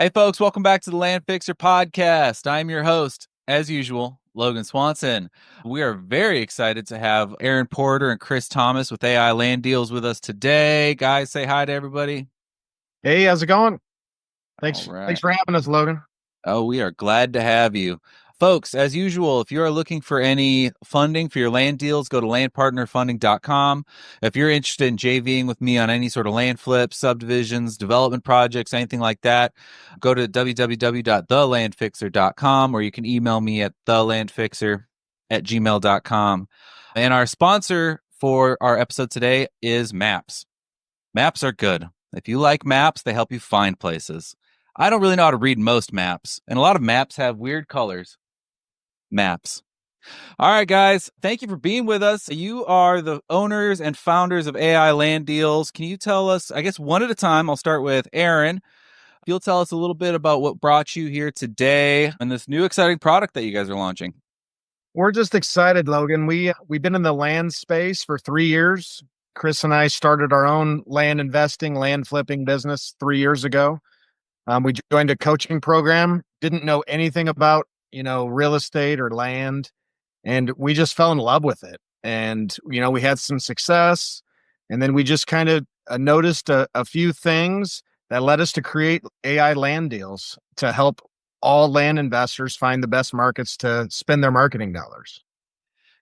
Hey, folks, welcome back to the Land Fixer podcast. I'm your host, as usual, Logan Swanson. We are very excited to have Aaron Porter and Chris Thomas with AI Land Deals with us today. Guys, say hi to everybody. Hey, how's it going? All Thanks right. for having us, Logan. Oh, we are glad to have you. Folks, as usual, if you are looking for any funding for your land deals, go to landpartnerfunding.com. If you're interested in JVing with me on any sort of land flips, subdivisions, development projects, anything like that, go to www.thelandfixer.com, or you can email me at thelandfixer@gmail.com. And our sponsor for our episode today is Maps. Maps are good. If you like maps, they help you find places. I don't really know how to read most maps, and a lot of maps have weird colors. Maps. All right, guys, thank you for being with us. You are the owners and founders of AI Land Deals. Can you tell us, I guess one at a time, I'll start with Aaron. If you'll tell us a little bit about what brought you here today and this new exciting product that you guys are launching. We're just excited, Logan. We've been in the land space for 3 years. Chris and I started our own land investing, land flipping business 3 years ago. We joined a coaching program, didn't know anything about, real estate or land, and we just fell in love with it. And, we had some success, and then we just kind of noticed a few things that led us to create AI land deals to help all land investors find the best markets to spend their marketing dollars.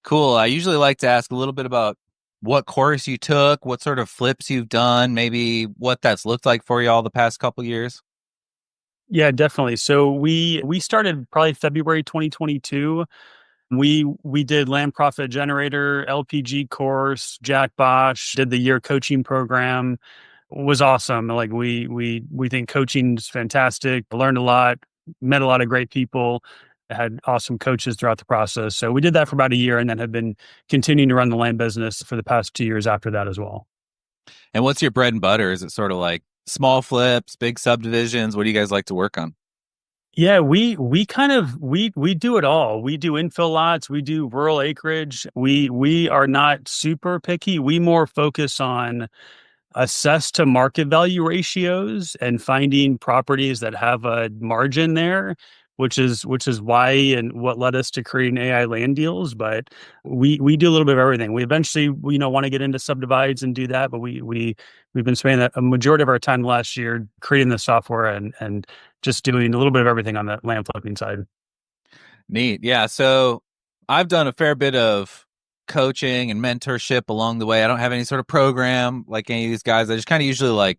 Cool. I usually like to ask a little bit about what course you took, what sort of flips you've done, maybe what that's looked like for you all the past couple years. Yeah, definitely. So we started probably February 2022. We did Land Profit Generator, LPG course, Jack Bosch, did the year coaching program. It was awesome. Like we think coaching's fantastic. Learned a lot, met a lot of great people, had awesome coaches throughout the process. So we did that for about a year and then have been continuing to run the land business for the past 2 years after that as well. And what's your bread and butter? Is it sort of like small flips, big subdivisions? What do you guys like to work on? Yeah, we kind of we do it all. We do infill lots, we do rural acreage. We are not super picky. We more focus on assess to market value ratios and finding properties that have a margin there, which is why and what led us to creating AI land deals. But we do a little bit of everything. We eventually want to get into subdivides and do that, but we've been spending a majority of our time last year creating the software and just doing a little bit of everything on the land flipping side. Neat. Yeah. So I've done a fair bit of coaching and mentorship along the way. I don't have any sort of program like any of these guys. I just kind of usually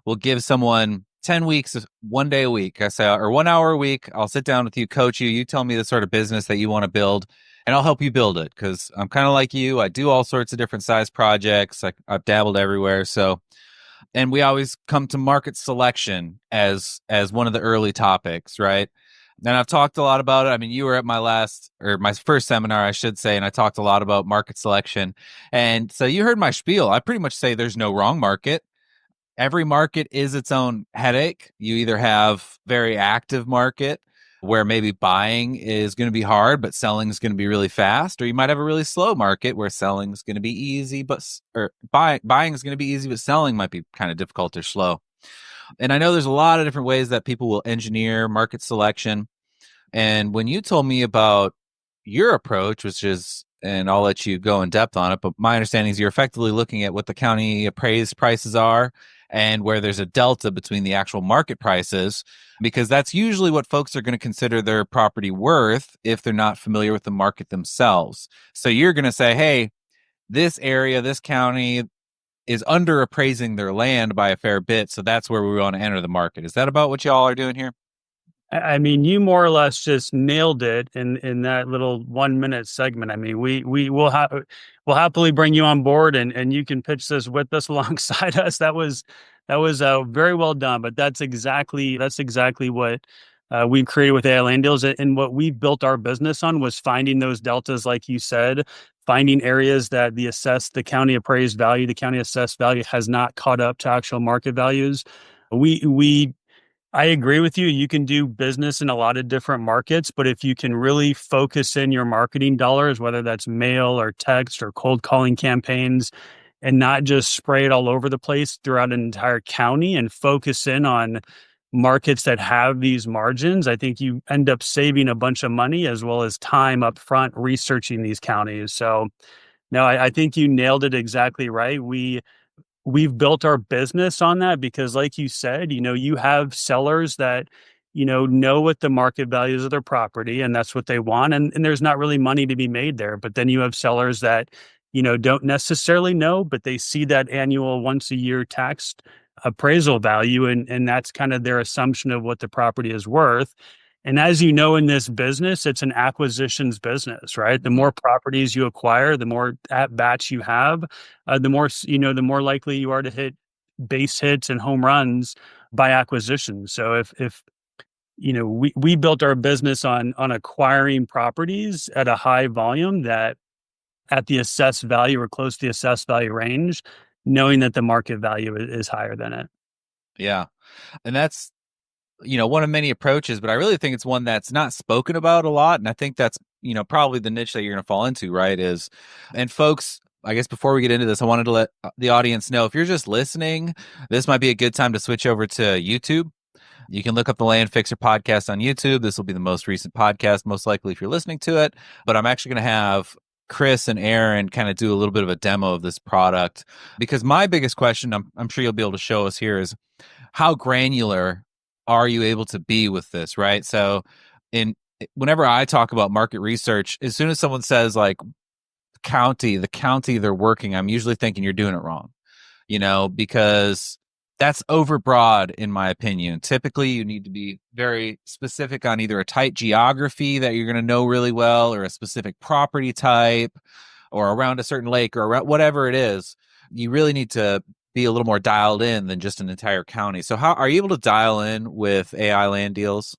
will give someone 10 weeks, 1 day a week. I say, or 1 hour a week. I'll sit down with you, coach you. You tell me the sort of business that you want to build, and I'll help you build it because I'm kind of like you. I do all sorts of different size projects. I've dabbled everywhere. So, and we always come to market selection as one of the early topics, right? And I've talked a lot about it. I mean, you were at my first seminar, I should say, and I talked a lot about market selection. And so you heard my spiel. I pretty much say there's no wrong market. Every market is its own headache. You either have very active market where maybe buying is going to be hard, but selling is going to be really fast, or you might have a really slow market where selling is going to be easy, or buying is going to be easy, but selling might be kind of difficult or slow. And I know there's a lot of different ways that people will engineer market selection. And when you told me about your approach, which is, and I'll let you go in depth on it, but my understanding is you're effectively looking at what the county appraised prices are and where there's a delta between the actual market prices, because that's usually what folks are going to consider their property worth if they're not familiar with the market themselves. So you're going to say, hey, this area, this county is under appraising their land by a fair bit. So that's where we want to enter the market. Is that about what y'all are doing here? I mean, you more or less just nailed it in that little 1 minute segment. I mean, we'll happily bring you on board and you can pitch this with us alongside us. That was very well done. But that's exactly what we've created with AI Land Deals, and what we've built our business on was finding those deltas, like you said, finding areas that the county appraised value, the county assessed value has not caught up to actual market values. We I agree with you. You can do business in a lot of different markets, but if you can really focus in your marketing dollars, whether that's mail or text or cold calling campaigns, and not just spray it all over the place throughout an entire county, and focus in on markets that have these margins, I think you end up saving a bunch of money as well as time up front researching these counties. So no, I think you nailed it exactly right. We've built our business on that because, like you said, you have sellers that, know what the market values of their property and that's what they want. And there's not really money to be made there. But then you have sellers that, don't necessarily know, but they see that annual once a year tax appraisal value. And that's kind of their assumption of what the property is worth. And as you know, in this business, it's an acquisitions business, right? The more properties you acquire, the more at bats you have, the more likely you are to hit base hits and home runs by acquisition. So if we built our business on acquiring properties at a high volume that at the assessed value or close to the assessed value range, knowing that the market value is higher than it. Yeah. And that's, one of many approaches, but I really think it's one that's not spoken about a lot. And I think that's, probably the niche that you're going to fall into, right? And folks, I guess before we get into this, I wanted to let the audience know if you're just listening, this might be a good time to switch over to YouTube. You can look up the Land Fixer podcast on YouTube. This will be the most recent podcast, most likely if you're listening to it. But I'm actually going to have Chris and Aaron kind of do a little bit of a demo of this product because my biggest question, I'm sure you'll be able to show us here, is how granular are you able to be with this, right? So whenever I talk about market research, as soon as someone says like the county they're working, I'm usually thinking you're doing it wrong, because that's overbroad in my opinion. Typically, you need to be very specific on either a tight geography that you're going to know really well or a specific property type or around a certain lake or around whatever it is. You really need to be a little more dialed in than just an entire county. So how are you able to dial in with AI land deals?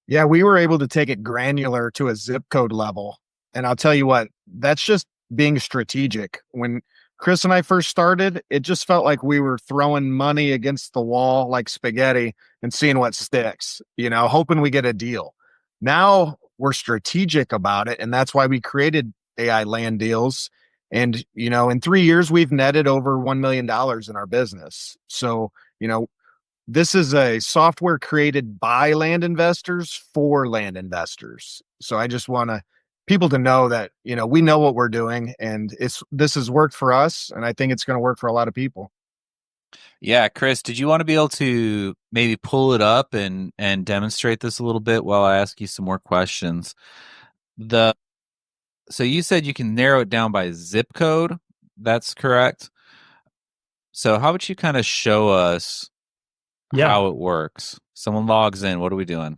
Yeah, we were able to take it granular to a zip code level. And I'll tell you what, that's just being strategic. When Chris and I first started, it just felt like we were throwing money against the wall like spaghetti and seeing what sticks, hoping we get a deal. Now we're strategic about it. And that's why we created AI land deals. And, in 3 years, we've netted over $1 million in our business. So, this is a software created by land investors for land investors. So I just want people to know that, we know what we're doing and this has worked for us. And I think it's going to work for a lot of people. Yeah, Chris, did you want to be able to maybe pull it up and demonstrate this a little bit while I ask you some more questions? So you said you can narrow it down by zip code. That's correct. So how would you kind of show us Yeah. how it works? Someone logs in. What are we doing?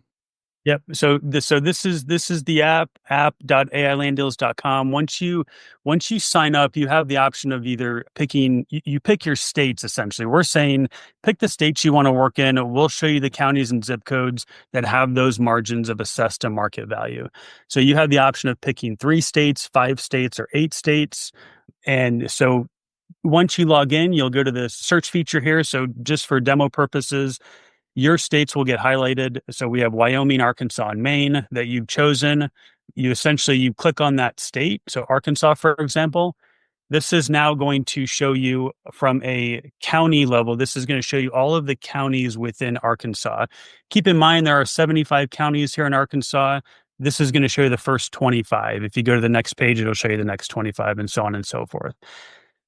Yep. So this is the app.ailanddeals.com. Once you sign up, you have the option of either picking you pick your states essentially. We're saying pick the states you want to work in. We'll show you the counties and zip codes that have those margins of assessed to market value. So you have the option of picking 3 states, 5 states, or 8 states. And so once you log in, you'll go to the search feature here. So just for demo purposes, your states will get highlighted. So we have Wyoming, Arkansas, and Maine that you've chosen. You click on that state. So Arkansas, for example, this is now going to show you from a county level. This is going to show you all of the counties within Arkansas. Keep in mind, there are 75 counties here in Arkansas. This is going to show you the first 25. If you go to the next page, it'll show you the next 25 and so on and so forth.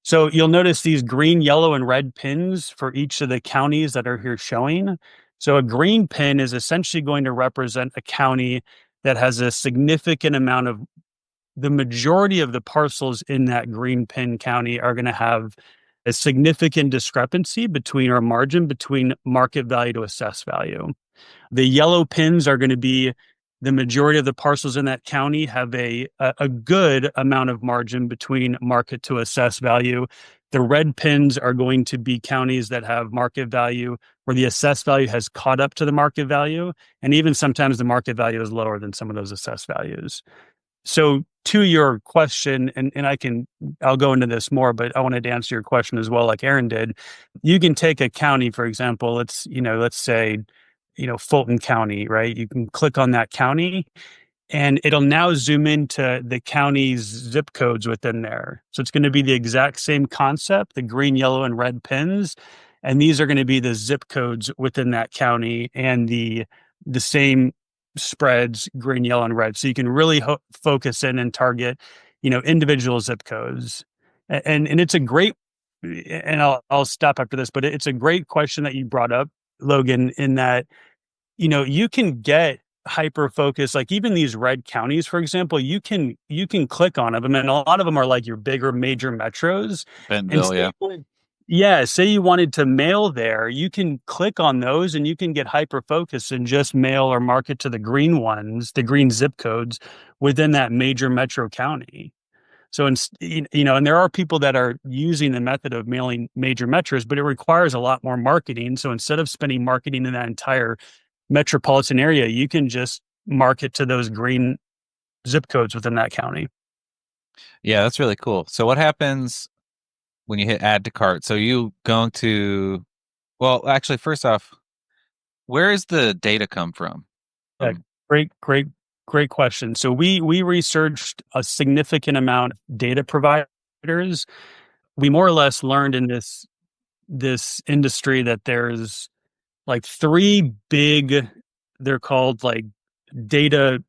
So you'll notice these green, yellow, and red pins for each of the counties that are here showing. So a green pin is essentially going to represent a county that has a significant amount of the majority of the parcels in that green pin county are going to have a significant discrepancy between our margin between market value to assessed value. The yellow pins are going to be the majority of the parcels in that county have a good amount of margin between market to assessed value. The red pins are going to be counties that have market value where the assessed value has caught up to the market value. And even sometimes the market value is lower than some of those assessed values. So to your question, and I'll go into this more, but I wanted to answer your question as well, like Aaron did. You can take a county, for example, let's say, Fulton County, right? You can click on that county and it'll now zoom into the county's zip codes within there. So it's going to be the exact same concept, the green, yellow, and red pins. and these are going to be the zip codes within that county and the same spreads, green, yellow, and red. So you can really focus in and target, individual zip codes. And it's a great, and I'll stop after this, but it's a great question that you brought up, Logan, in that, you can get hyper focus, like even these red counties, for example, you can click on them, and a lot of them are like your bigger major metros. And Bentonville, say yeah. you wanted, yeah, say you wanted to mail there, you can click on those and you can get hyper focus and just mail or market to the green ones, the green zip codes within that major metro county. So, and there are people that are using the method of mailing major metros, but it requires a lot more marketing. So instead of spending marketing in that entire metropolitan area, you can just market to those green zip codes within that county. Yeah, that's really cool. So what happens when you hit add to cart? So you going to, well, actually, first off, where is the data come from? Yeah, great question. So we researched a significant amount of data providers. We more or less learned in this industry that there's like three big, they're called like data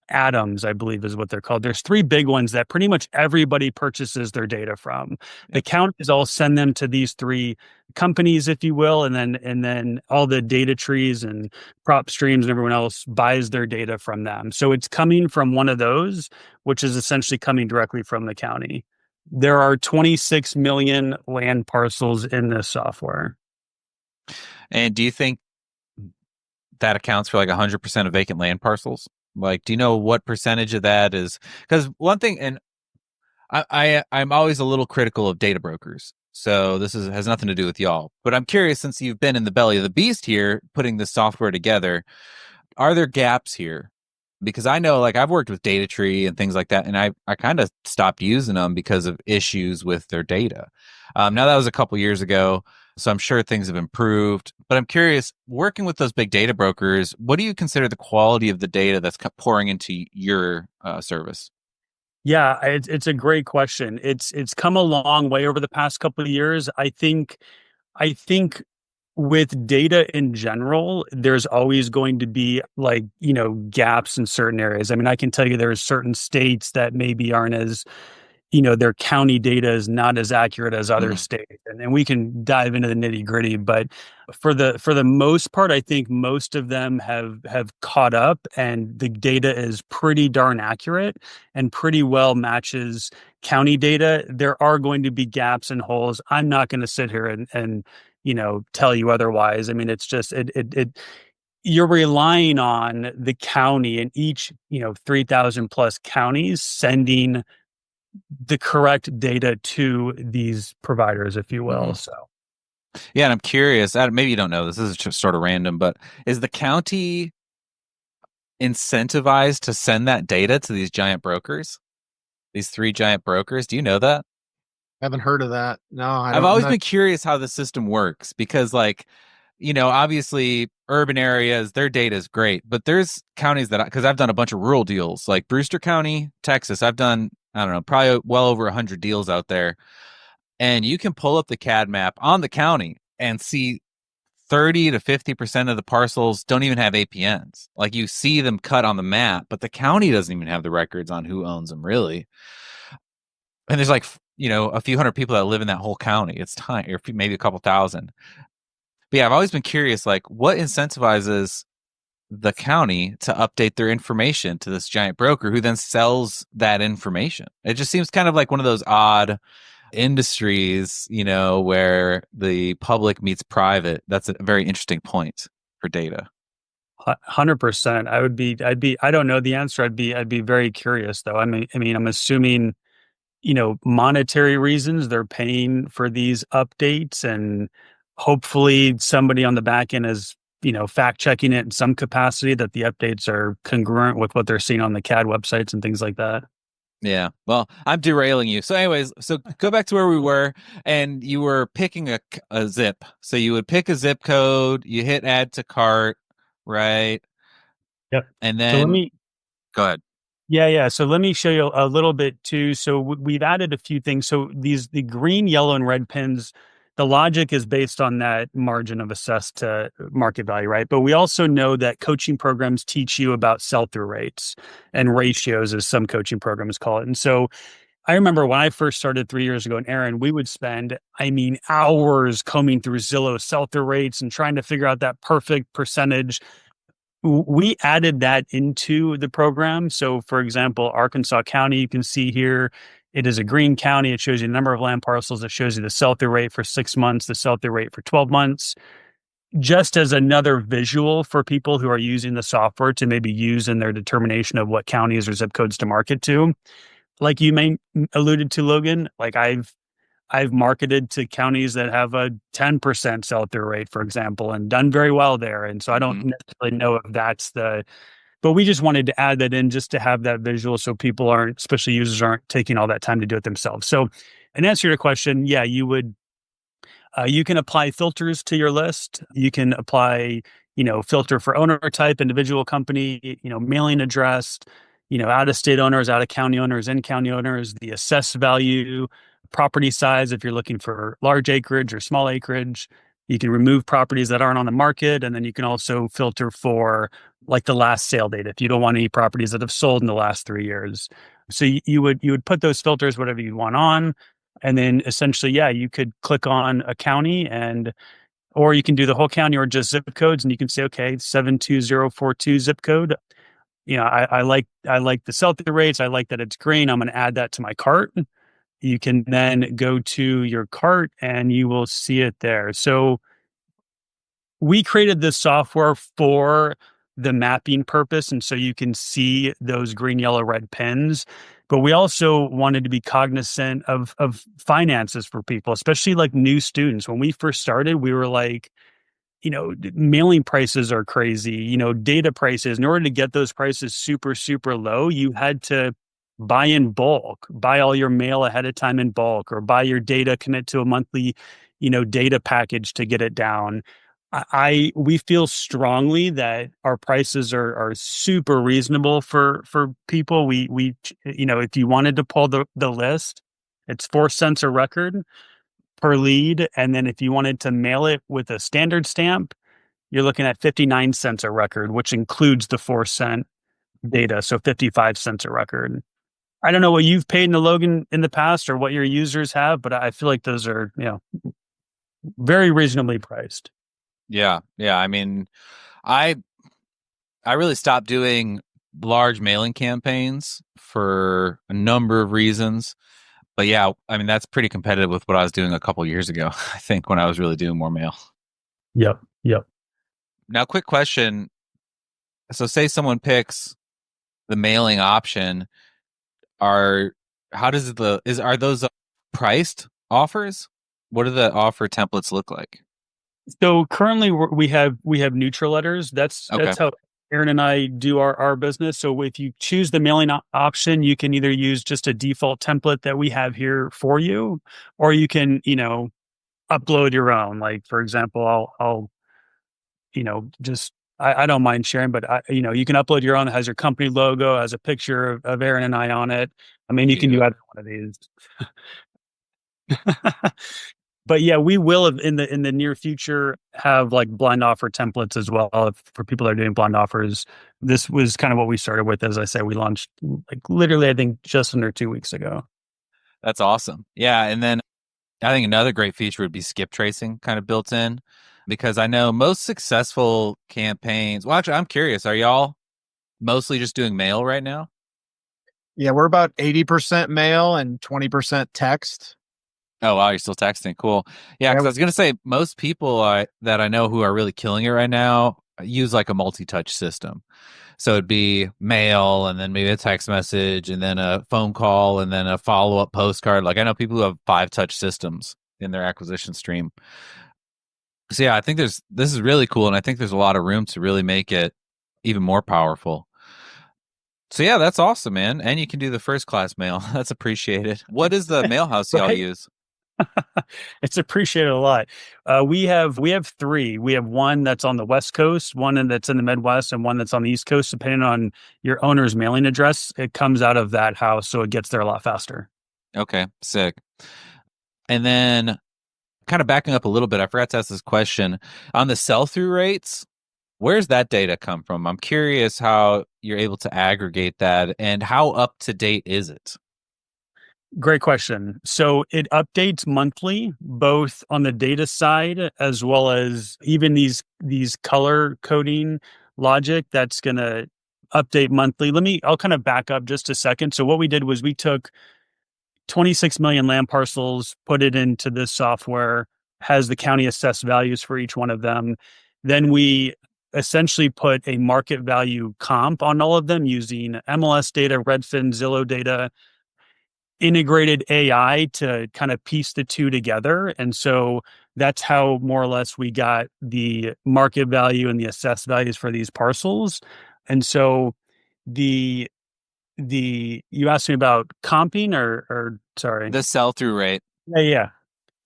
atoms, I believe is what they're called. There's three big ones that pretty much everybody purchases their data from. The Yep. counties all send them to these three companies, if you will, and then all the data trees and prop streams and everyone else buys their data from them. So it's coming from one of those, which is essentially coming directly from the county. There are 26 million land parcels in this software. And do you think that accounts for like 100% of vacant land parcels? Like, do you know what percentage of that is? Because one thing, and I'm always a little critical of data brokers. So this has nothing to do with y'all. But I'm curious, since you've been in the belly of the beast here, putting this software together, are there gaps here? Because I know, like, I've worked with data tree and things like that, and I kind of stopped using them because of issues with their data. Now that was a couple years ago, so I'm sure things have improved. But I'm curious, working with those big data brokers, what do you consider the quality of the data that's pouring into your service? Yeah, it's a great question. It's come a long way over the past couple of years. I think with data in general, there's always going to be like, gaps in certain areas. I mean, I can tell you there's certain states that maybe aren't as, their county data is not as accurate as other Mm. states. And we can dive into the nitty gritty, but for the most part, I think most of them have caught up and the data is pretty darn accurate and pretty well matches county data. There are going to be gaps and holes. I'm not going to sit here and tell you otherwise. I mean, it's just it you're relying on the county and each 3,000 plus counties sending the correct data to these providers, if you will. Hmm. So Yeah, and I'm curious. Maybe you don't know this. This is just sort of random, but is the county incentivized to send that data to these giant brokers? These three giant brokers? Do you know that? Haven't heard of that. No, I I've don't. always Not. been curious how the system works because, like, obviously urban areas, their data is great, but there's counties that, because I've done a bunch of rural deals, like Brewster County, Texas. I've done, I don't know, probably well over 100 deals out there. And you can pull up the CAD map on the county and see 30 to 50% of the parcels don't even have APNs. Like, you see them cut on the map, but the county doesn't even have the records on who owns them, really. And there's like, a few hundred people that live in that whole county. It's tiny, or maybe a couple thousand. But yeah, I've always been curious, like, what incentivizes the county to update their information to this giant broker who then sells that information? It just seems kind of like one of those odd industries, where the public meets private. That's a very interesting point for data. 100%. I don't know the answer. I'd be very curious though. I mean, I'm assuming, monetary reasons they're paying for these updates and hopefully somebody on the back end is, fact checking it in some capacity that the updates are congruent with what they're seeing on the CAD websites and things like that. Yeah. Well, I'm derailing you. So, anyways, so go back to where we were, and you were picking a zip. So you would pick a zip code, you hit add to cart, right? Yep. And So let then me go ahead. Yeah. So let me show you a little bit too. So we've added a few things. So the green, yellow, and red pins, the logic is based on that margin of assessed to market value, right? But we also know that coaching programs teach you about sell-through rates and ratios, as some coaching programs call it. And so I remember when I first started 3 years ago in Aaron, we would spend, I mean, hours combing through Zillow sell-through rates and trying to figure out that perfect percentage. We added that into the program. So, for example, Arkansas County, you can see here, it is a green county. It shows you the number of land parcels. It shows you the sell-through rate for 6 months, the sell-through rate for 12 months, just as another visual for people who are using the software to maybe use in their determination of what counties or zip codes to market to. Like you may alluded to, Logan, like I've marketed to counties that have a 10% sell-through rate, for example, and done very well there. And so I don't necessarily know if that's but we just wanted to add that in just to have that visual so people aren't, especially users aren't taking all that time to do it themselves. So in answer to your question, yeah, you can apply filters to your list. You can apply, filter for owner type, individual company, mailing address, out of state owners, out of county owners, in county owners, the assessed value, property size. If you're looking for large acreage or small acreage, you can remove properties that aren't on the market. And then you can also filter for like the last sale date if you don't want any properties that have sold in the last 3 years. So you would put those filters, whatever you want on. And then essentially, yeah, you could click on a county or you can do the whole county or just zip codes and you can say, okay, 72042 zip code. I like the sell-through rates. I like that it's green. I'm going to add that to my cart. You can then go to your cart and you will see it there. So we created this software for the mapping purpose. And so you can see those green, yellow, red pins. But we also wanted to be cognizant of finances for people, especially like new students. When we first started, we were like, mailing prices are crazy, data prices. In order to get those prices super, super low, you had to buy in bulk, buy all your mail ahead of time in bulk, or buy your data, commit to a monthly, data package to get it down. We feel strongly that our prices are super reasonable for people. We if you wanted to pull the list, it's 4 cents a record per lead. And then if you wanted to mail it with a standard stamp, you're looking at 59 cents a record, which includes the 4 cent data. So 55 cents a record. I don't know what you've paid in the Logan in the past or what your users have, but I feel like those are, very reasonably priced. Yeah. Yeah. I mean, I really stopped doing large mailing campaigns for a number of reasons. But yeah, I mean, that's pretty competitive with what I was doing a couple years ago, I think, when I was really doing more mail. Yep. Yep. Now, quick question. So say someone picks the mailing option, are those priced offers? What do the offer templates look like? So currently we have neutral letters. Okay. That's how Aaron and I do our business. So if you choose the mailing option, you can either use just a default template that we have here for you, or you can, upload your own. Like for example, I'll just I don't mind sharing, but you can upload your own that has your company logo, has a picture of Aaron and I on it. I mean, you can do either one of these. But yeah, we will in the near future have like blind offer templates as well for people that are doing blind offers. This was kind of what we started with. As I said, we launched like literally, I think just under 2 weeks ago. That's awesome. Yeah. And then I think another great feature would be skip tracing kind of built in, because I know most successful campaigns. Well, actually, I'm curious. Are y'all mostly just doing mail right now? Yeah, we're about 80% mail and 20% text. Oh, wow. You're still texting. Cool. Yeah. Cause I was going to say most people that I know who are really killing it right now use like a multi-touch system. So it'd be mail and then maybe a text message and then a phone call and then a follow-up postcard. Like I know people who have 5-touch systems in their acquisition stream. So yeah, I think this is really cool. And I think there's a lot of room to really make it even more powerful. So yeah, that's awesome, man. And you can do the first class mail. That's appreciated. What is the mail house y'all Right? use? It's appreciated a lot. We have three. We have one that's on the West Coast, one that's in the Midwest, and one that's on the East Coast. Depending on your owner's mailing address, it comes out of that house, so it gets there a lot faster. Okay, sick. And then kind of backing up a little bit, I forgot to ask this question on the sell-through rates. Where's that data come from? I'm curious how you're able to aggregate that and how up to date is it? Great question. So it updates monthly, both on the data side as well as even these color coding logic that's going to update monthly. I'll kind of back up just a second. So what we did was we took 26 million land parcels, put it into this software, has the county assessed values for each one of them. Then we essentially put a market value comp on all of them using MLS data, Redfin, Zillow data, integrated AI to kind of piece the two together. And so that's how more or less we got the market value and the assessed values for these parcels. And so the you asked me about comping or sorry. The sell-through rate. Yeah.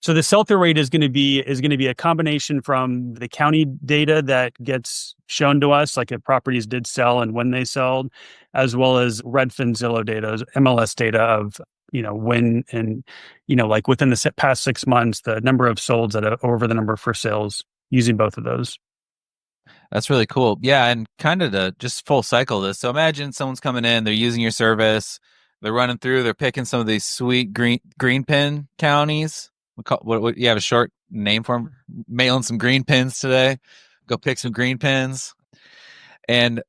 So the sell-through rate is going to be a combination from the county data that gets shown to us, like if properties did sell and when they sold, as well as Redfin Zillow data, MLS data of when and like within the past 6 months, the number of solds over the number for sales using both of those. That's really cool. Yeah, and kind of to just full cycle this. So imagine someone's coming in, they're using your service, they're running through, they're picking some of these sweet green pin counties. What you have a short name for them? Mailing some green pins today. Go pick some green pins. And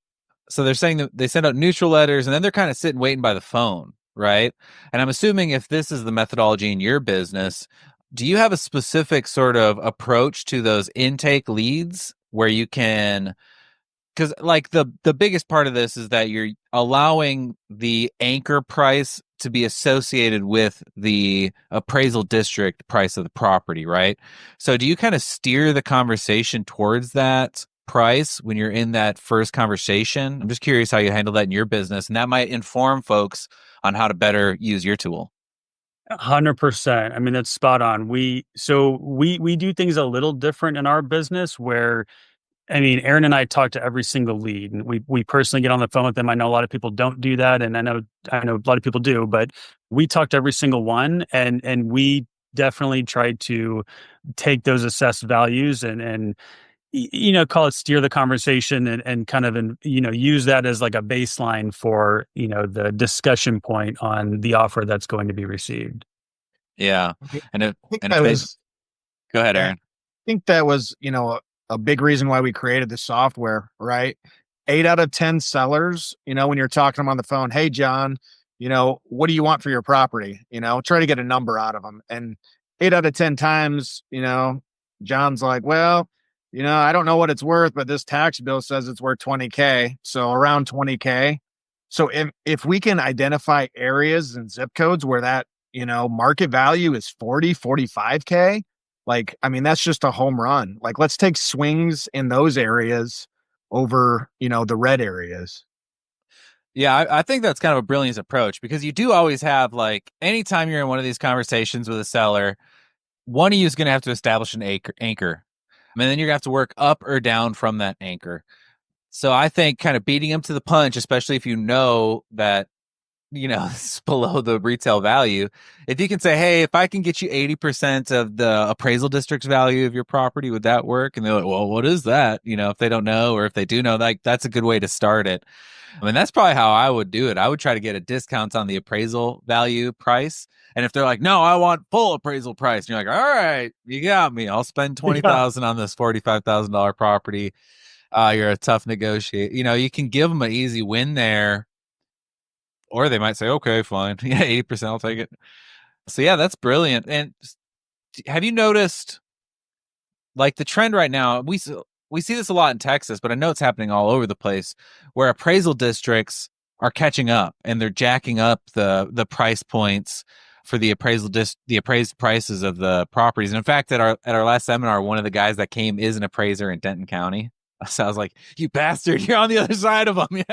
so they're saying that they send out neutral letters and then they're kind of sitting waiting by the phone, right? And I'm assuming if this is the methodology in your business, do you have a specific sort of approach to those intake leads where you can, because like the biggest part of this is that you're allowing the anchor price to be associated with the appraisal district price of the property, right? So do you kind of steer the conversation towards that price when you're in that first conversation? I'm just curious how you handle that in your business, and that might inform folks on how to better use your tool. 100%. I mean, that's spot on. We do things a little different in our business where I mean, Aaron and I talk to every single lead, and we personally get on the phone with them. I know a lot of people don't do that, and I know a lot of people do, but we talk to every single one, and we definitely try to take those assessed values and call it steer the conversation and kind of use that as like a baseline for the discussion point on the offer that's going to be received. Yeah, and if I think and if that they was go ahead, yeah, I Aaron. think that was, a big reason why we created the software, right? 8 out of 10 sellers, when you're talking to them on the phone, hey, John, what do you want for your property? Try to get a number out of them. And 8 out of 10 times, John's like, well, I don't know what it's worth, but this tax bill says it's worth 20K. So around 20K. So if we can identify areas and zip codes where that, market value is 40, 45K, like, I mean, that's just a home run. Like, let's take swings in those areas over, the red areas. Yeah, I think that's kind of a brilliant approach because you do always have like anytime you're in one of these conversations with a seller, one of you is going to have to establish an anchor. I mean, then you're going to have to work up or down from that anchor. So I think kind of beating them to the punch, especially if you know that, it's below the retail value. If you can say, hey, if I can get you 80% of the appraisal district's value of your property, would that work? And they're like, well, what is that? If they don't know, or if they do know, like that's a good way to start it. I mean, that's probably how I would do it. I would try to get a discount on the appraisal value price. And if they're like, no, I want full appraisal price, and you're like, all right, you got me. I'll spend Yeah. 20,000 on this $45,000 property. You're a tough negotiator. You can give them an easy win there, or they might say, okay, fine. Yeah, 80%, I'll take it. So yeah, that's brilliant. And have you noticed like the trend right now? We see this a lot in Texas, but I know it's happening all over the place where appraisal districts are catching up and they're jacking up the price points for the the appraised prices of the properties. And in fact, at our last seminar, one of the guys that came is an appraiser in Denton County. So I was like, "You bastard! You're on the other side of them."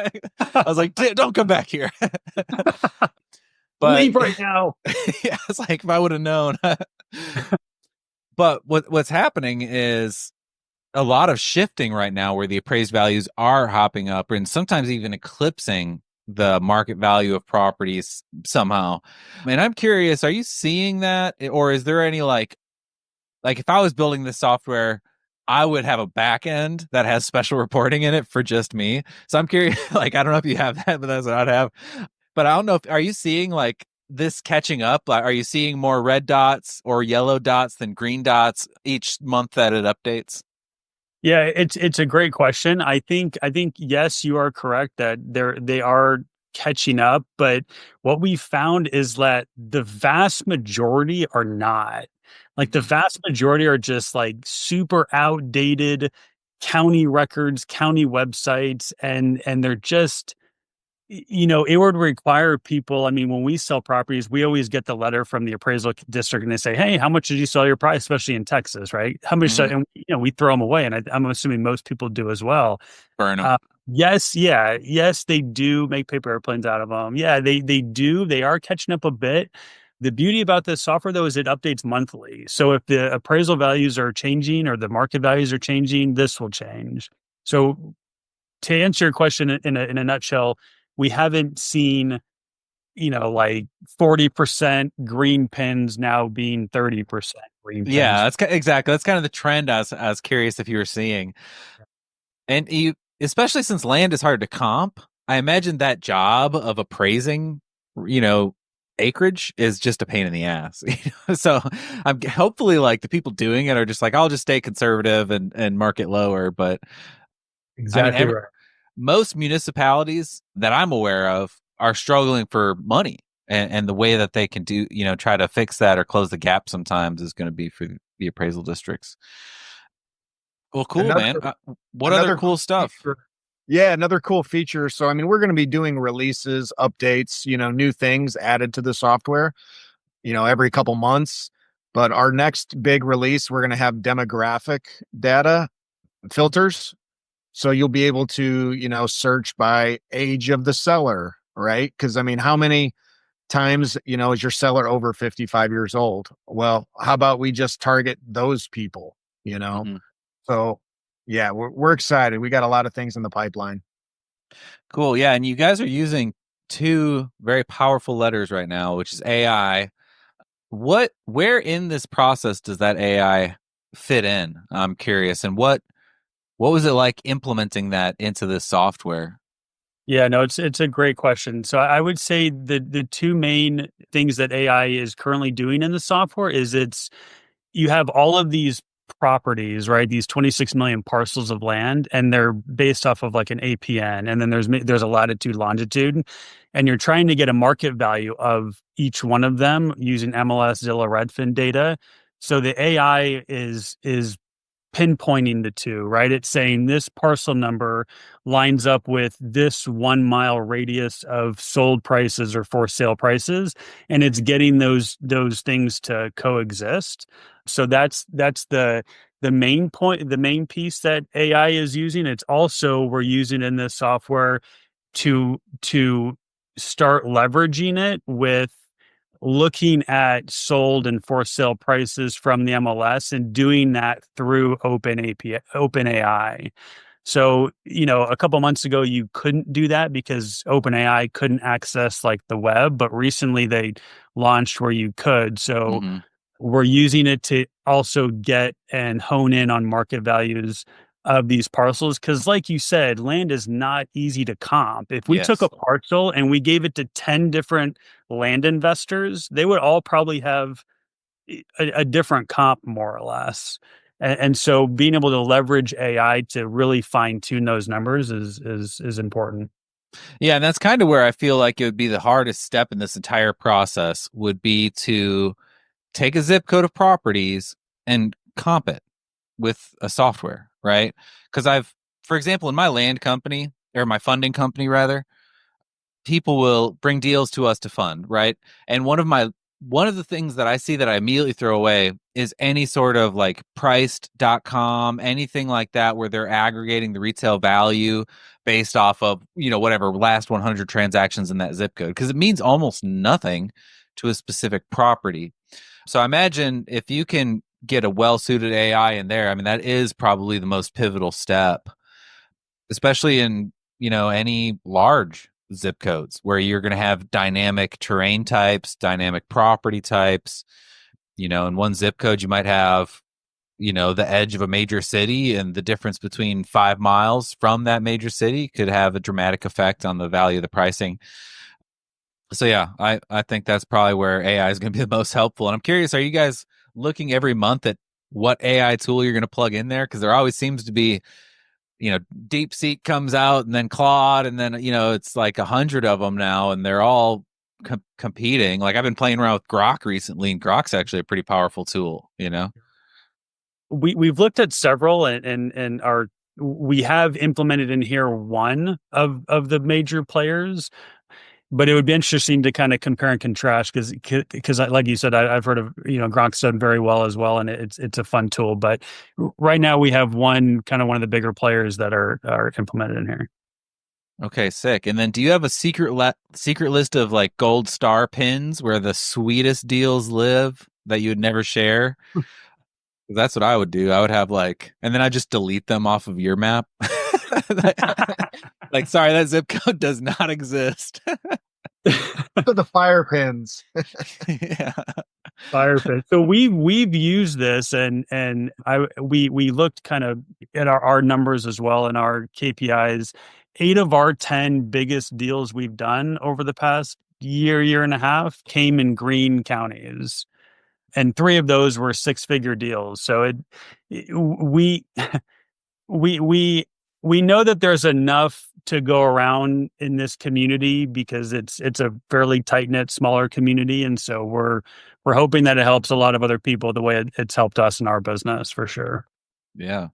I was like, "Don't come back here." But Leave right now. yeah, it's like if I would have known. But what's happening is a lot of shifting right now where the appraised values are hopping up and sometimes even eclipsing the market value of properties somehow. And I'm curious, are you seeing that, or is there any like like if I was building this software, I would have a back end that has special reporting in it for just me. So I'm curious, like I don't know if you have that, but that's what I'd have. But I don't know if are you seeing like this catching up? Like, are you seeing more red dots or yellow dots than green dots each month that it updates? Yeah, it's a great question. I think yes, you are correct that they are catching up, but what we found is that the vast majority are not. Like the Mhm. vast majority are just like super outdated county records, county websites, and they're just it would require people. I mean, when we sell properties, we always get the letter from the appraisal district and they say, "Hey, how much did you sell your price?" Especially in Texas, right? How much? Mhm. And we throw them away, and I'm assuming most people do as well. Burn them. Uh, yes, yeah, yes, they do make paper airplanes out of them. Yeah, they do. They are catching up a bit. The beauty about this software, though, is it updates monthly. So if the appraisal values are changing or the market values are changing, this will change. So to answer your question in a nutshell, we haven't seen, like 40% green pins now being 30% green Yeah, pins. exactly. That's kind of the trend I was curious if you were seeing. And you, especially since land is hard to comp, I imagine that job of appraising, you know, acreage is just a pain in the ass. So I'm hopefully like the people doing it are just like, I'll just stay conservative and market lower. But I mean, Exactly right. most municipalities that I'm aware of are struggling for money. And the way that they can do, try to fix that or close the gap sometimes is going to be for the appraisal districts. Well, cool, Another man. What other another cool cool stuff? feature. Yeah, another cool feature. So I mean, we're going to be doing releases, updates, new things added to the software, every couple months. But our next big release, we're going to have demographic data filters. So you'll be able to, search by age of the seller, right? Because I mean, how many times, is your seller over 55 years old? Well, how about we just target those people, you know? Mm-hmm. So yeah, we're excited. We got a lot of things in the pipeline. Cool. Yeah. And you guys are using two very powerful letters right now, which is AI. Where in this process does that AI fit in? I'm curious. And what was it like implementing that into this software? Yeah, no, it's a great question. So I would say the two main things that AI is currently doing in the software is you have all of these properties, right? These 26 million parcels of land, and they're based off of like an APN, and then there's a latitude, longitude, and you're trying to get a market value of each one of them using MLS, Zillow, Redfin data. So the AI is pinpointing the two, right? It's saying this parcel number lines up with this 1 mile radius of sold prices or for sale prices, and it's getting those things to coexist. So that's the main point, the main piece that AI is using. It's also we're using in this software to start leveraging it with looking at sold and for sale prices from the MLS and doing that through OpenAI. So, a couple months ago, you couldn't do that because OpenAI couldn't access like the web, but recently they launched where you could. So Mm-hmm. we're using it to also get and hone in on market values of these parcels. Cause like you said, land is not easy to comp. If we took a Yes. parcel and we gave it to 10 different land investors, they would all probably have a different comp more or less. And so being able to leverage AI to really fine tune those numbers is important. Yeah, and that's kind of where I feel like it would be the hardest step in this entire process would be to take a zip code of properties and comp it with a software, right? Because for example, in my land company or my funding company rather, people will bring deals to us to fund, right? And one of the things that I see that I immediately throw away is any sort of like priced.com, anything like that where they're aggregating the retail value based off of, whatever last 100 transactions in that zip code because it means almost nothing to a specific property. So I imagine if you can get a well-suited AI in there, I mean that is probably the most pivotal step, especially in, any large zip codes where you're going to have dynamic terrain types, dynamic property types. In one zip code you might have the edge of a major city, and the difference between 5 miles from that major city could have a dramatic effect on the value of the pricing. So yeah, I think that's probably where AI is going to be the most helpful. And I'm curious, are you guys looking every month at what AI tool you're going to plug in there? Because there always seems to be, DeepSeek comes out, and then Claude, and then it's like 100 of them now, and they're all competing. Like I've been playing around with Grok recently, and Grok's actually a pretty powerful tool. We've looked at several, and we have implemented in here one of the major players, but it would be interesting to kind of compare and contrast because like you said, I've heard of Gronk's done very well as well, and it's a fun tool. But right now we have one of the bigger players that are implemented in here. Okay, sick. And then do you have a secret list of like gold star pins where the sweetest deals live that you would never share? That's what I would do. I would have and then I just delete them off of your map. Like, sorry, that zip code does not exist. The fire pins. Yeah. Fire pit. So we've used this, and we looked kind of at our numbers as well and our KPIs. 8 of our 10 biggest deals we've done over the past year and a half came in green counties, and 3 of those were 6-figure deals. So we we we know that there's enough to go around in this community because it's a fairly tight-knit, smaller community, and so we're hoping that it helps a lot of other people the way it's helped us in our business for sure. Yeah.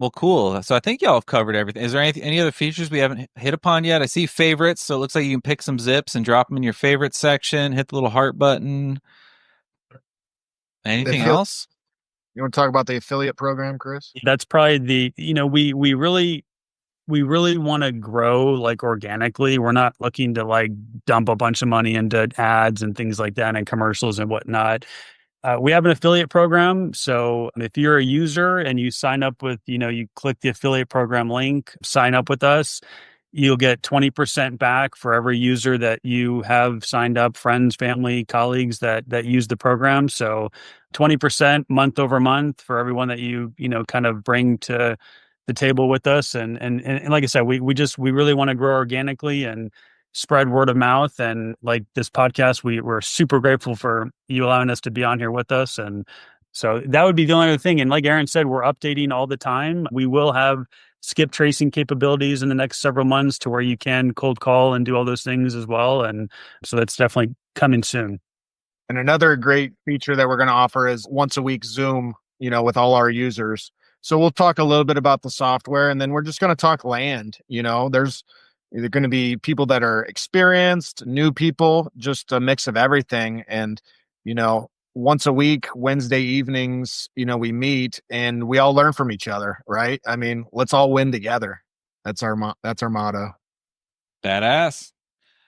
Well, cool. So I think y'all have covered everything. Is there any other features we haven't hit upon yet? I see favorites, so it looks like you can pick some zips and drop them in your favorite section. Hit the little heart button. Anything else? You want to talk about the affiliate program, Chris? That's probably we really want to grow like organically. We're not looking to like dump a bunch of money into ads and things like that and commercials and whatnot. We have an affiliate program. So if you're a user and you sign up with, you click the affiliate program link, sign up with us, you'll get 20% back for every user that you have signed up, friends, family, colleagues that use the program. So 20% month over month for everyone that you kind of bring to the table with us. And like I said, we really want to grow organically and spread word of mouth. And like this podcast, we're super grateful for you allowing us to be on here with us. And so that would be the only other thing. And like Aaron said, we're updating all the time. We will have skip tracing capabilities in the next several months to where you can cold call and do all those things as well. And so that's definitely coming soon. And another great feature that we're going to offer is once a week Zoom, with all our users. So we'll talk a little bit about the software, and then we're just going to talk land. There's either going to be people that are experienced, new people, just a mix of everything. And, once a week, Wednesday evenings, we meet and we all learn from each other, right? I mean, let's all win together. That's our motto. Badass.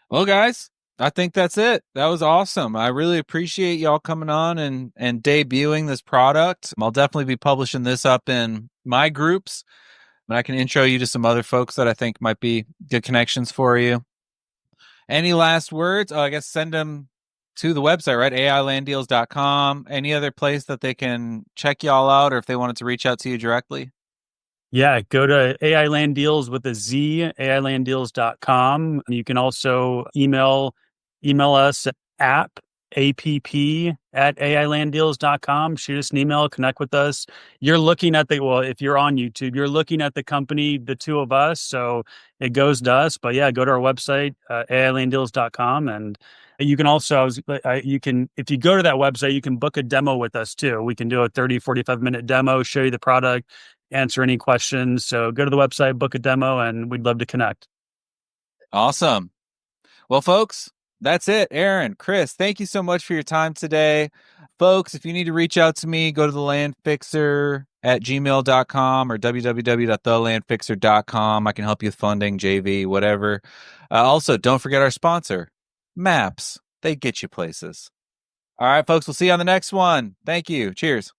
Well, guys, I think that's it. That was awesome. I really appreciate y'all coming on and debuting this product. I'll definitely be publishing this up in my groups, but I can intro you to some other folks that I think might be good connections for you. Any last words? Oh, I guess send them to the website, right? AIlanddeals.com. Any other place that they can check y'all out, or if they wanted to reach out to you directly? Yeah, go to AI Land Deals with a Z, AIlanddeals.com. You can also email us at AIlanddeals.com. Shoot us an email, connect with us. You're looking at if you're on YouTube, you're looking at the company, the two of us. So it goes to us. But yeah, go to our website, AIlanddeals.com. And you can also, if you go to that website, you can book a demo with us too. We can do a 30, 45-minute demo, show you the product, answer any questions. So go to the website, book a demo, and we'd love to connect. Awesome. Well, folks, that's it. Aaron, Chris, thank you so much for your time today. Folks, if you need to reach out to me, go to thelandfixer@gmail.com or www.thelandfixer.com. I can help you with funding, JV, whatever. Also, don't forget our sponsor, Maps. They get you places. All right, folks, we'll see you on the next one. Thank you. Cheers.